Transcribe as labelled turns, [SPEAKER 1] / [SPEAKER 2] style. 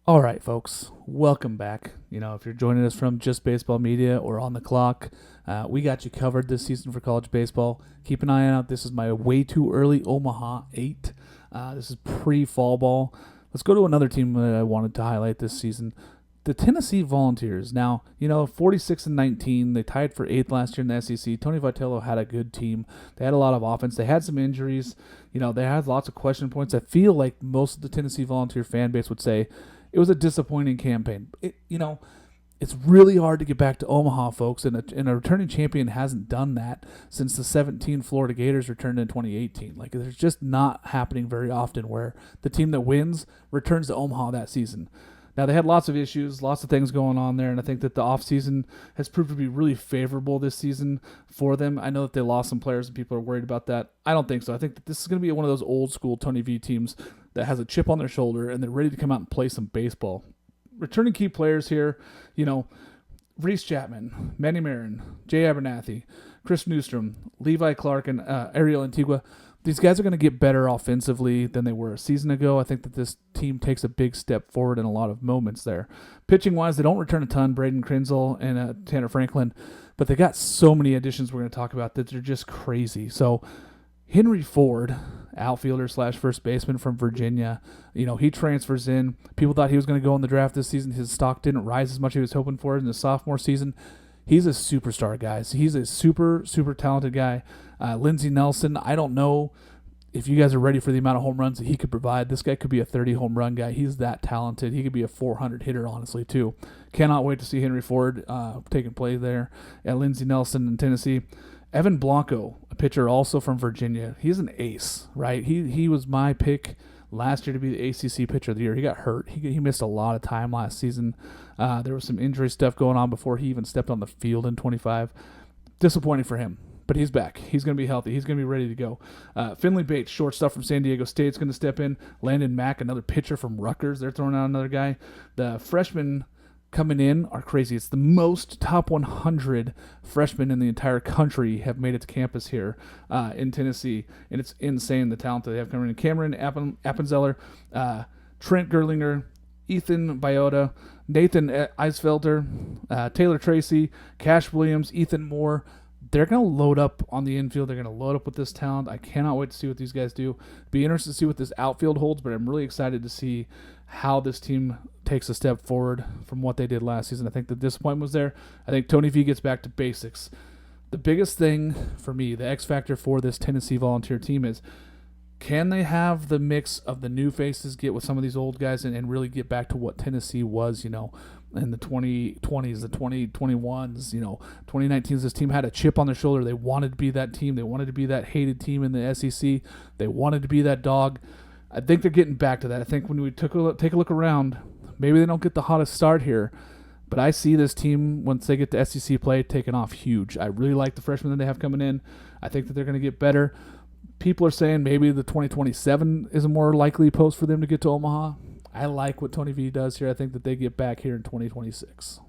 [SPEAKER 1] All right, folks, welcome back. If you're joining us from Just Baseball Media or On the Clock, we got you covered this season for college baseball. Keep an eye out. This is my way too early Omaha 8. This is pre-fall ball. Let's go to another team that I wanted to highlight this season, the Tennessee Volunteers. Now, 46-19. They tied for 8th last year in the SEC. Tony Vitello had a good team. They had a lot of offense. They had some injuries. They had lots of question points. I feel like most of the Tennessee Volunteer fan base would say it was a disappointing campaign. It's really hard to get back to Omaha, folks, and a returning champion hasn't done that since the 17 Florida Gators returned in 2018. Like, there's just not happening very often where the team that wins returns to Omaha that season. Now, they had lots of issues, lots of things going on there, and I think that the offseason has proved to be really favorable this season for them. I know that they lost some players and people are worried about that. I don't think so. I think that this is going to be one of those old-school Tony V teams that has a chip on their shoulder and they're ready to come out and play some baseball. Returning key players here, Reese Chapman, Manny Marin, Jay Abernathy, Chris Newstrom, Levi Clark, and Ariel Antigua. These guys are going to get better offensively than they were a season ago. I think that this team takes a big step forward in a lot of moments there. Pitching-wise, they don't return a ton, Braden Krenzel and Tanner Franklin, but they got so many additions we're going to talk about that they're just crazy. So Henry Ford, outfielder / first baseman from Virginia, he transfers in. People thought he was going to go in the draft this season. His stock didn't rise as much as he was hoping for in the sophomore season. He's a superstar, guys. He's a super, super talented guy. Lindsey Nelson, I don't know if you guys are ready for the amount of home runs that he could provide. This guy could be a 30 home run guy. He's that talented. He could be a 400 hitter, honestly, too. Cannot wait to see Henry Ford taking play there at Lindsey Nelson in Tennessee. Evan Blanco, a pitcher also from Virginia. He's an ace, right? He was my pick last year to be the ACC pitcher of the year. He got hurt. He missed a lot of time last season. There was some injury stuff going on before he even stepped on the field in 25. Disappointing for him, but he's back. He's going to be healthy. He's going to be ready to go. Finley Bates, shortstop from San Diego State, is going to step in. Landon Mack, another pitcher from Rutgers. They're throwing out another guy. The freshmen coming in are crazy. It's the most top 100 freshmen in the entire country have made it to campus here in Tennessee, and it's insane the talent that they have coming in. Cameron Appenzeller, Trent Gerlinger, Ethan Biota, Nathan Eisfelder, Taylor Tracy, Cash Williams, Ethan Moore. They're going to load up on the infield. They're going to load up with this talent. I cannot wait to see what these guys do. Be interested to see what this outfield holds, but I'm really excited to see how this team takes a step forward from what they did last season. I think the disappointment was there. I think Tony V gets back to basics. The biggest thing for me, the X factor for this Tennessee Volunteer team is, can they have the mix of the new faces get with some of these old guys and really get back to what Tennessee was, in the 2020s, the 2021s, 2019s, this team had a chip on their shoulder. They wanted to be that team. They wanted to be that hated team in the SEC. They wanted to be that dog. I think they're getting back to that. I think when we take a look around, maybe they don't get the hottest start here, but I see this team, once they get to SEC play, taking off huge. I really like the freshmen that they have coming in. I think that they're going to get better. People are saying maybe the 2027 is a more likely post for them to get to Omaha. I like what Tony V does here. I think that they get back here in 2026.